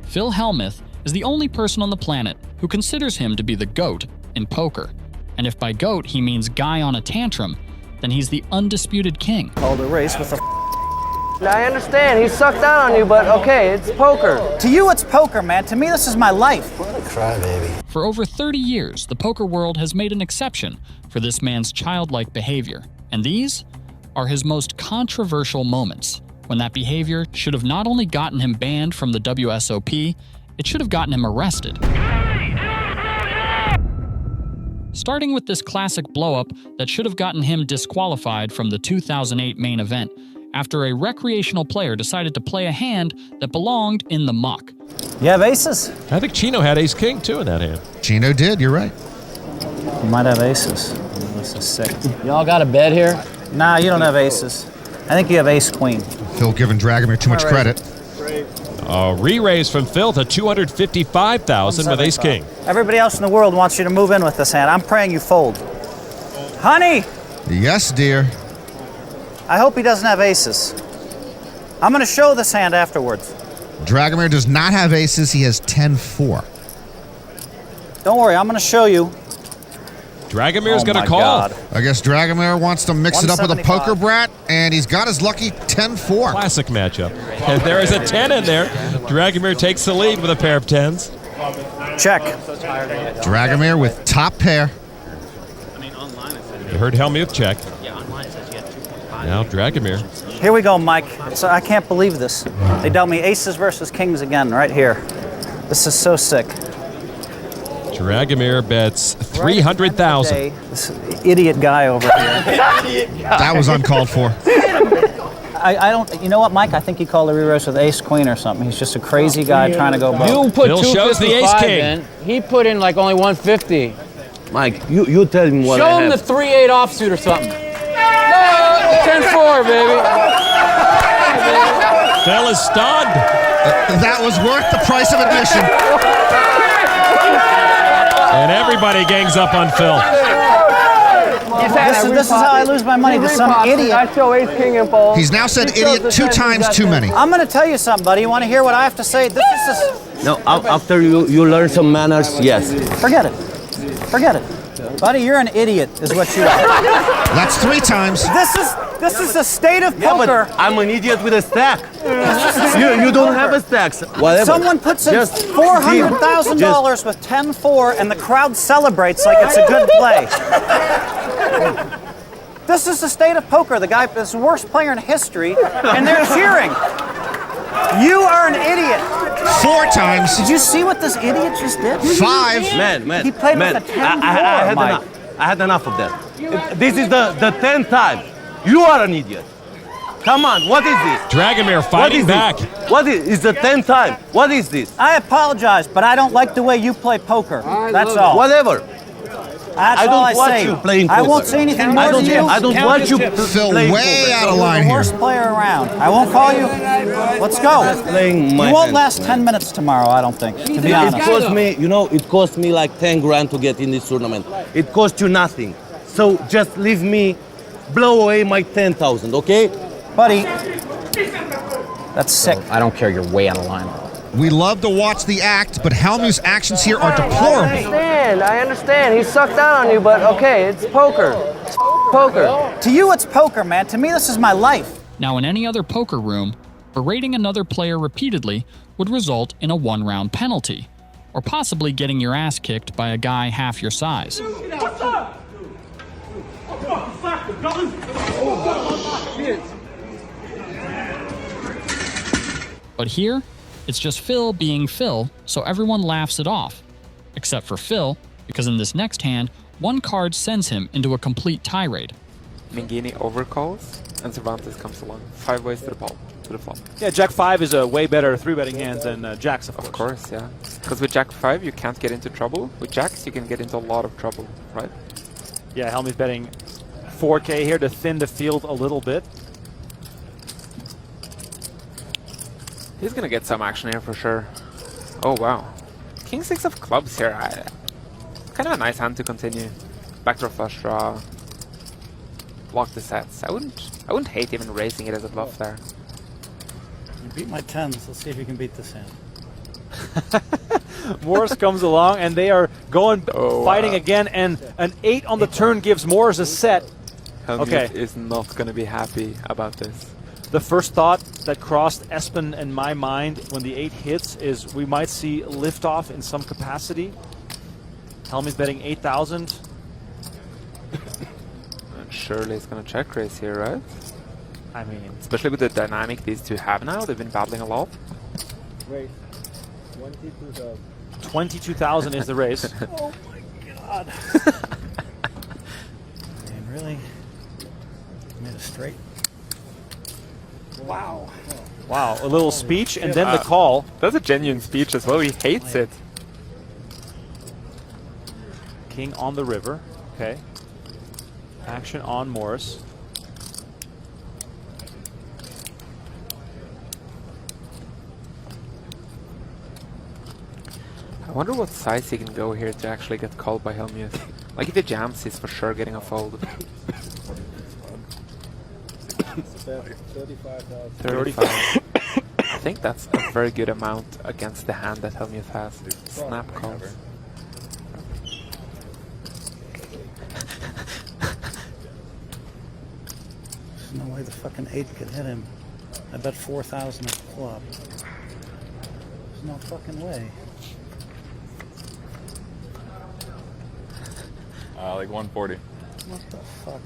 Phil Hellmuth is the only person on the planet who considers him to be the GOAT in poker. And if by GOAT he means guy on a tantrum, then he's the undisputed king. Hold a race with a I understand, he sucked out on you, but okay, it's poker. To you, it's poker, man. To me, this is my life. What a crybaby. For over 30 years, the poker world has made an exception for this man's childlike behavior. And these are his most controversial moments, when that behavior should have not only gotten him banned from the WSOP, it should have gotten him arrested. Starting with this classic blowup that should have gotten him disqualified from the 2008 main event, after a recreational player decided to play a hand that belonged in the muck. You have aces? I think Chino had ace-king, too, in that hand. Chino did, you're right. You might have aces. This is sick. Y'all got a bet here? Nah, you don't have aces. I think you have ace-queen. Phil giving Dragomir too much credit. A re-raise from Phil to $255,000 with ace-king. Everybody else in the world wants you to move in with this hand. I'm praying you fold. Honey! Yes, dear. I hope he doesn't have aces. I'm going to show this hand afterwards. Dragomir does not have aces. He has 10-4. Don't worry, I'm going to show you. Dragomir's going to call. God. I guess Dragomir wants to mix it up with a 175. poker brat, and he's got his lucky 10-4. Classic matchup. And there is a 10 in there. Dragomir takes the lead with a pair of 10s. Check. Dragomir with top pair. You heard Hellmuth check. Now Dragomir. Here we go, Mike. I can't believe this. They dealt me aces versus kings again right here. This is so sick. Dragomir bets $300,000. This idiot guy over here. That was uncalled for. I don't. You know what, Mike? I think he called a re-raise with ace-queen or something. He's just a crazy guy trying to go broke. You put Phil shows the 255 ace-king. in. He put in like only 150. Mike, you tell him what Show him the 3-8 offsuit or something. 10-4, baby. Phil is stunned. That was worth the price of admission. And everybody gangs up on Phil. This is how I lose my money to some idiot. I show ace king and fold. He's now said idiot 2 times too many. I'm going to tell you something, buddy. You want to hear what I have to say? This is just... No, after you learn some manners, yes. Forget it. Forget it. Buddy, you're an idiot, is what you are. That's 3 times. This is the state of Yeah, poker. but I'm an idiot with a stack. you don't have a stack. Whatever. Someone puts in Just $400,000 with 10-4 and the crowd celebrates like it's a good play. This is the state of poker. The guy is the worst player in history, and they're cheering. You are an idiot. 4 times. Did you see what this idiot just did? 5. Man. He played man, with a 10-4, I had Mike. enough. I had enough of that. This is the 10th time. You are an idiot. Come on, what is this? Dragomir What fighting is back. this? What is the 10th time? What is this? I apologize, but I don't like the way you play poker. That's all. Whatever. That's I all don't watch say. you playing I poker. won't say anything more than you. I don't want you Phil, playing way poker. out of You're line the here. worst player around. I won't call you. Let's go. Playing my You won't hand. last 10 minutes tomorrow, I don't think, to be honest. It cost me, it cost me like 10 grand to get in this tournament. It cost you nothing. So just leave me blow away my 10,000, okay? Buddy, that's sick. I don't care, you're way out of line. We love to watch the act, but Hellmuth's actions here are deplorable. I understand. He sucked out on you, but okay, it's poker. It's poker. To you, it's poker, man. To me, this is my life. Now, in any other poker room, berating another player repeatedly would result in a 1-round penalty, or possibly getting your ass kicked by a guy half your size. But here, it's just Phil being Phil, so everyone laughs it off. Except for Phil, because in this next hand, one card sends him into a complete tirade. Mangini overcalls, and Cervantes comes along. 5 ways to the flop. Yeah, Jack 5 is a way better 3-betting hand than Jacks, of course. Of course, yeah. Because with Jack 5, you can't get into trouble. With Jacks, you can get into a lot of trouble, right? Yeah, Hellmuth betting 4K here to thin the field a little bit. He's gonna get some action here for sure. Oh wow. King 6 of clubs here. Kind of a nice hand to continue. Backdoor flush draw. Block the sets. I wouldn't hate even raising it as a bluff there. You beat my 10s. Let's see if you can beat this hand. Morris comes along, and they are going fighting again, and an 8 on the turn gives Morris a set. Hellmuth is not going to be happy about this. The first thought that crossed Espen and my mind when the 8 hits is we might see liftoff in some capacity. Hellmuth betting 8,000. And surely it's going to check raise here, right? I mean, especially with the dynamic these two have now. They've been battling a lot. Race 22,000. 22,000 is the race. Oh my God. And really made a straight. Wow. Wow, a little speech and then the call. That's a genuine speech as well. He hates it. King on the river. Okay. Action on Morris. I wonder what size he can go here to actually get called by Hellmuth. Like if he jams, he's for sure getting a fold. 35. I think that's a very good amount against the hand that Hellmuth has. Snap calls. There's no way the fucking 8 could hit him. I bet 4,000 at the flop. There's no fucking way. Like 140. What the fuck?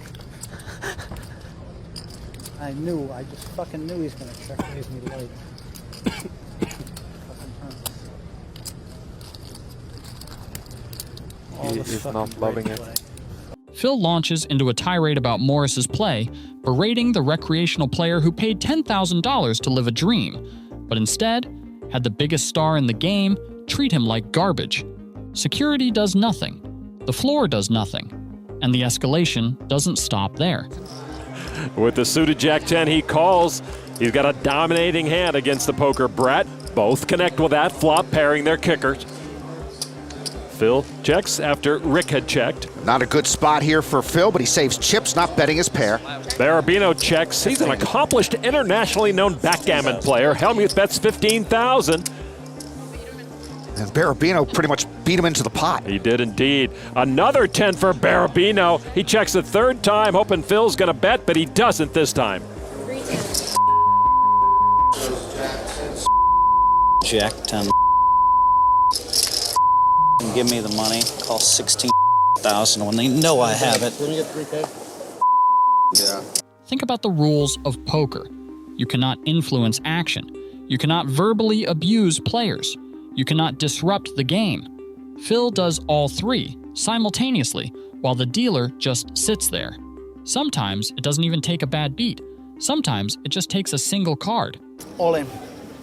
I just fucking knew he was gonna check raise me late. He is not loving it. Phil launches into a tirade about Morris's play, berating the recreational player who paid $10,000 to live a dream, but instead had the biggest star in the game treat him like garbage. Security does nothing. The floor does nothing. And the escalation doesn't stop there. With the suited Jack-10 he calls. He's got a dominating hand against the poker Brat. Both connect with that flop, pairing their kickers. Phil checks after Rick had checked. Not a good spot here for Phil, but he saves chips, not betting his pair. Berabino checks. He's an accomplished, internationally known backgammon player. Hellmuth bets 15,000. And Berabino pretty much beat him into the pot. He did indeed. Another 10 for Berabino. He checks a third time, hoping Phil's going to bet, but he doesn't this time. Jack 10. Give me the money. Call 16,000 when they know I have it. Let me get 3K. Yeah. Think about the rules of poker. You cannot influence action. You cannot verbally abuse players. You cannot disrupt the game. Phil does all three simultaneously, while the dealer just sits there. Sometimes it doesn't even take a bad beat. Sometimes it just takes a single card. All in.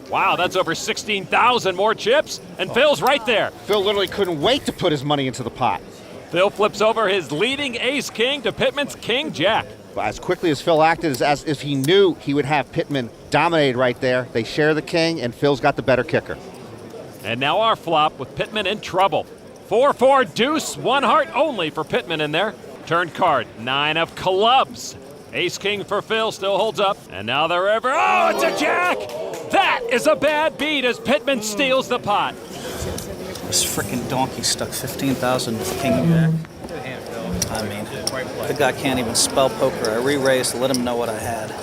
Wow, that's over 16,000 more chips, and Phil's right there. Phil literally couldn't wait to put his money into the pot. Phil flips over his leading ace-king to Pittman's king-jack. As quickly as Phil acted, as if he knew he would have Pittman dominated right there. They share the king, and Phil's got the better kicker. And now our flop with Pittman in trouble. 4-4 deuce, one heart only for Pittman in there. Turn card, 9 of clubs. Ace-king for Phil still holds up. And now the river, oh, it's a jack! That is a bad beat as Pittman steals the pot. This frickin' donkey stuck 15,000 with king jack. I mean, the guy can't even spell poker. I re-raised to let him know what I had.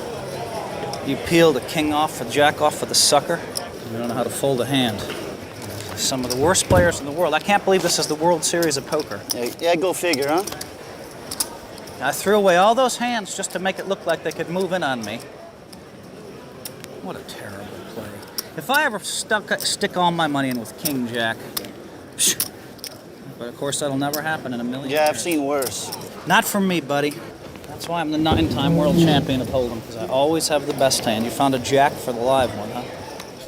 You peel the king off, the jack off for the sucker. You don't know how to fold a hand. Some of the worst players in the world. I can't believe this is the World Series of Poker. Yeah, go figure, huh? I threw away all those hands just to make it look like they could move in on me. What a terrible play. If I ever stick all my money in with king jack, but of course that'll never happen in a million years. Yeah, I've seen worse. Not from me, buddy. That's why I'm the 9-time world champion of Hold'em, because I always have the best hand. You found a jack for the live one, huh?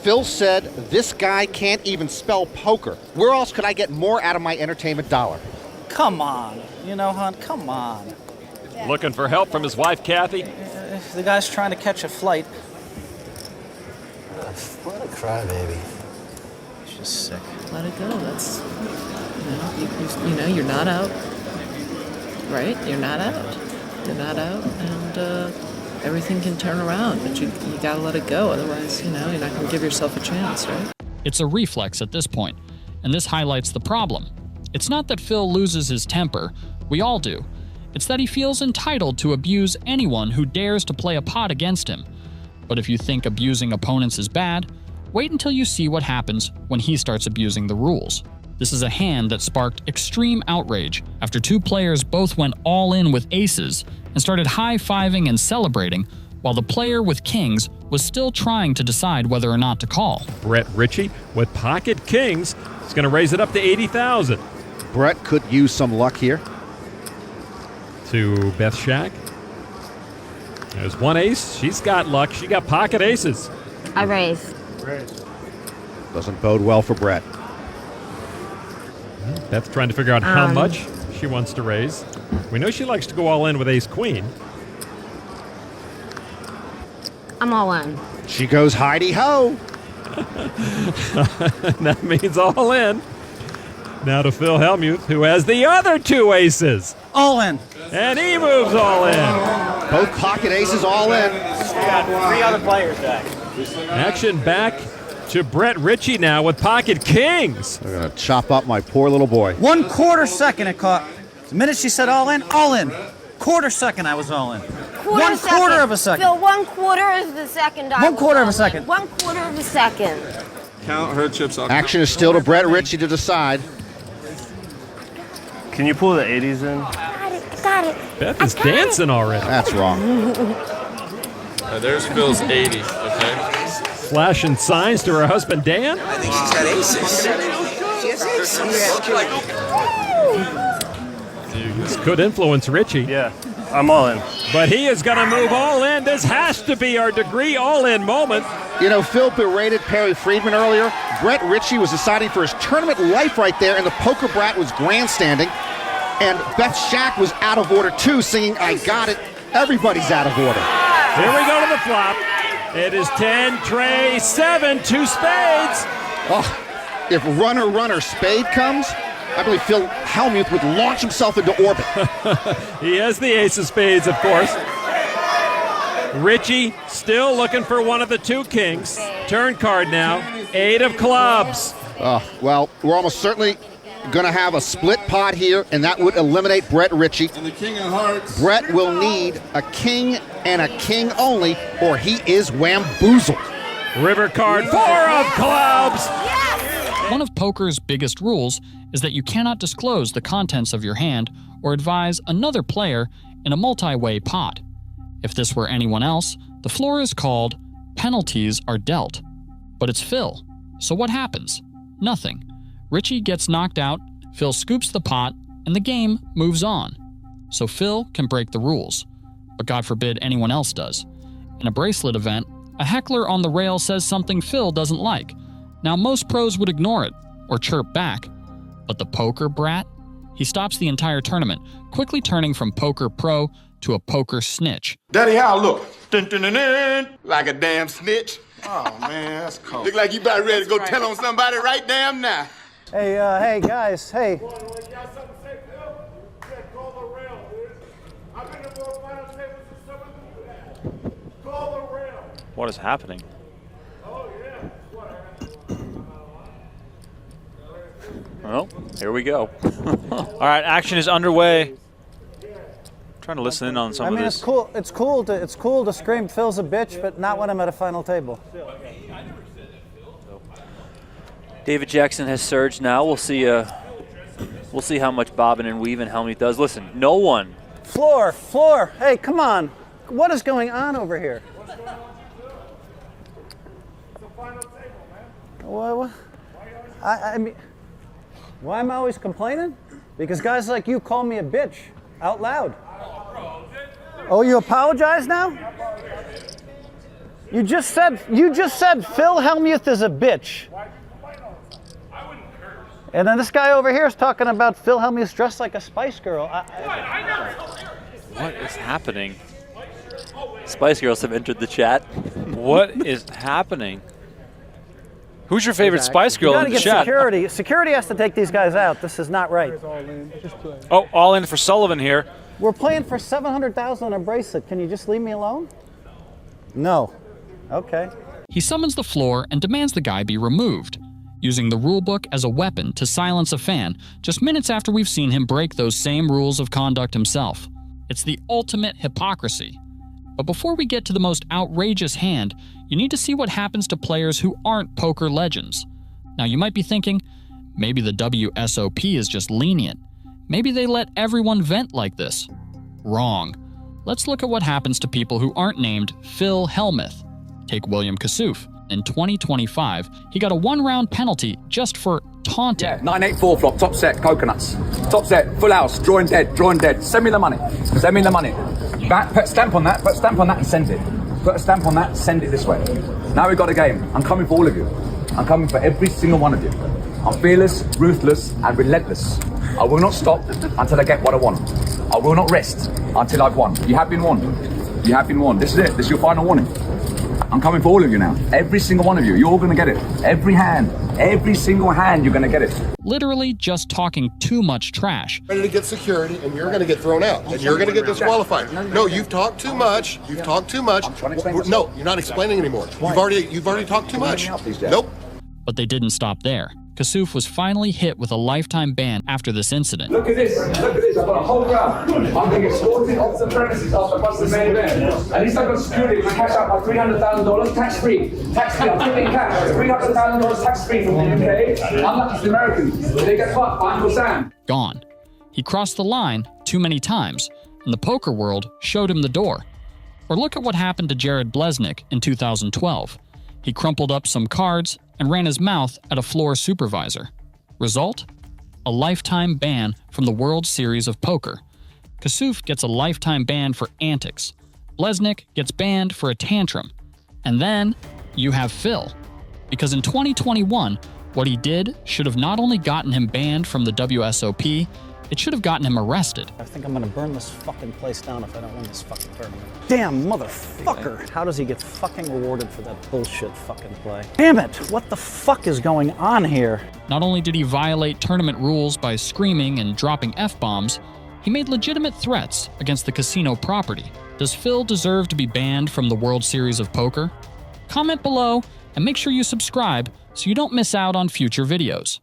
Phil said, this guy can't even spell poker. Where else could I get more out of my entertainment dollar? Come on. You know, hon, come on. Looking for help from his wife, Kathy. The guy's trying to catch a flight. What a crybaby. She's just sick. Let it go. That's, you know, you're not out, right? You're not out. You're not out, and everything can turn around, but you gotta let it go. Otherwise, you know, you're not gonna give yourself a chance, right? It's a reflex at this point, and this highlights the problem. It's not that Phil loses his temper, we all do. It's that he feels entitled to abuse anyone who dares to play a pot against him. But if you think abusing opponents is bad, wait until you see what happens when he starts abusing the rules. This is a hand that sparked extreme outrage after two players both went all in with aces and started high-fiving and celebrating, while the player with kings was still trying to decide whether or not to call. Brett Ritchie with pocket kings is going to raise it up to 80,000. Bret could use some luck here. To Beth Shak. There's one ace. She's got luck. She got pocket aces. I raise. Doesn't bode well for Bret. Beth's trying to figure out how much she wants to raise. We know she likes to go all in with ace-queen. I'm all in. She goes hidey-ho. That means all in. Now to Phil Hellmuth, who has the other two aces. All in. And he moves all in. Both pocket aces all in. Three other players back. Action back to Brett Ritchie now with pocket kings. They're going to chop up my poor little boy. 1/4 second it caught. The minute she said all in, all in. Quarter second I was all in. Quarter of a second. Phil, 1/4 of a second. 1/4 of a second. 1/4 of a second. Count her chips off. Action is still to Brett Ritchie to decide. Can you pull the 80s in? Got it. Beth is dancing already. That's wrong. There's Phil's 80, okay? Flashing signs to her husband, Dan. I think she's got aces. She has aces. This could influence Ritchie. Yeah, I'm all in. But he is going to move all in. This has to be our degree all-in moment. You know, Phil berated Perry Friedman earlier. Brett Ritchie was deciding for his tournament life right there, and the poker brat was grandstanding. And Beth Shak was out of order too, singing "I Got It." Everybody's out of order. Here we go to the flop. It is 10, tray, 7, 2 spades. Oh, if runner, spade comes, I believe Phil Hellmuth would launch himself into orbit. He has the ace of spades, of course. Ritchie still looking for one of the two kings. Turn card now, 8 of clubs. Well, we're almost certainly going to have a split pot here, and that would eliminate Brett Ritchie. And the king of hearts. Brett will need a king and a king only, or he is wamboozled. River card, 4 of clubs. One of poker's biggest rules is that you cannot disclose the contents of your hand or advise another player in a multi-way pot. If this were anyone else, the floor is called penalties are dealt. But it's Phil, so what happens? Nothing. Ritchie gets knocked out, Phil scoops the pot, and the game moves on. So Phil can break the rules, but God forbid anyone else does. In a bracelet event, a heckler on the rail says something Phil doesn't like. Now most pros would ignore it, or chirp back. But the poker brat? He stops the entire tournament, quickly turning from poker pro to a poker snitch. Daddy, how I look? Dun, dun, dun, dun. Like a damn snitch. Oh, man, that's cold. Look like you about ready to go tell on somebody right damn now. Hey, guys, hey. What is happening? Well, here we go. All right, action is underway. Trying to listen in on some of this. It's cool to scream Phil's a bitch, but not when I'm at a final table. David Jackson has surged now. We'll see how much bobbing and weaving Hellmuth does. Listen, no one. Floor. Hey, come on. What is going on over here? What? I mean, why am I always complaining? Because guys like you call me a bitch out loud. Oh, you apologize now? You just said Phil Hellmuth is a bitch. And then this guy over here is talking about Phil Hellmuth dressed like a Spice Girl. What is happening? Spice Girls have entered the chat. What is happening? Who's your favorite Spice Girl in the chat? Security. Security has to take these guys out. This is not right. Oh, all in for Sullivan here. We're playing for $700,000 on a bracelet. Can you just leave me alone? No. Okay. He summons the floor and demands the guy be removed. using the rulebook as a weapon to silence a fan just minutes after we've seen him break those same rules of conduct himself. It's the ultimate hypocrisy. But before we get to the most outrageous hand, you need to see what happens to players who aren't poker legends. Now you might be thinking, maybe the WSOP is just lenient. Maybe they let everyone vent like this. Wrong. Let's look at what happens to people who aren't named Phil Hellmuth. Take William Kassouf. In 2025, he got a 1-round penalty just for taunting. Yeah, 9-8-4 flop, top set, coconuts. Top set, full house, drawing dead. Send me the money. Send me the money. Put a stamp on that, and send it. Put a stamp on that, send it this way. Now we've got a game. I'm coming for all of you. I'm coming for every single one of you. I'm fearless, ruthless, and relentless. I will not stop until I get what I want. I will not rest until I've won. You have been warned. You have been warned. This is it. This is your final warning. I'm coming for all of you now. Every single one of you. You're all going to get it. Every hand. Every single hand, you're going to get it. Literally just talking too much trash. Ready to get security, and you're going to get thrown out, and you're going to get disqualified. No, you've talked too much. You've talked too much. No, you're not explaining anymore. You've already talked too much. Nope. But they didn't stop there. Kassouf was finally hit with a lifetime ban after this incident. Look at this. Look at this. I've got a whole crowd. I'm being escorted off the premises after WSOP Main Event. At least I've got security to cash out my $300,000 tax-free. Tax-free. I'm taking cash. $300,000 tax-free from the UK. Unlike the Americans. They get fucked by Uncle Sam. Gone. He crossed the line too many times, and the poker world showed him the door. Or look at what happened to Jared Bleznick in 2012. He crumpled up some cards and ran his mouth at a floor supervisor. Result? A lifetime ban from the World Series of Poker. Kassouf gets a lifetime ban for antics. Bleznick gets banned for a tantrum. And then you have Phil. Because in 2021, what he did should have not only gotten him banned from the WSOP, it should have gotten him arrested. I think I'm gonna burn this fucking place down if I don't win this fucking tournament. Damn motherfucker! How does he get fucking rewarded for that bullshit fucking play? Damn it! What the fuck is going on here? Not only did he violate tournament rules by screaming and dropping F-bombs, he made legitimate threats against the casino property. Does Phil deserve to be banned from the World Series of Poker? Comment below and make sure you subscribe so you don't miss out on future videos.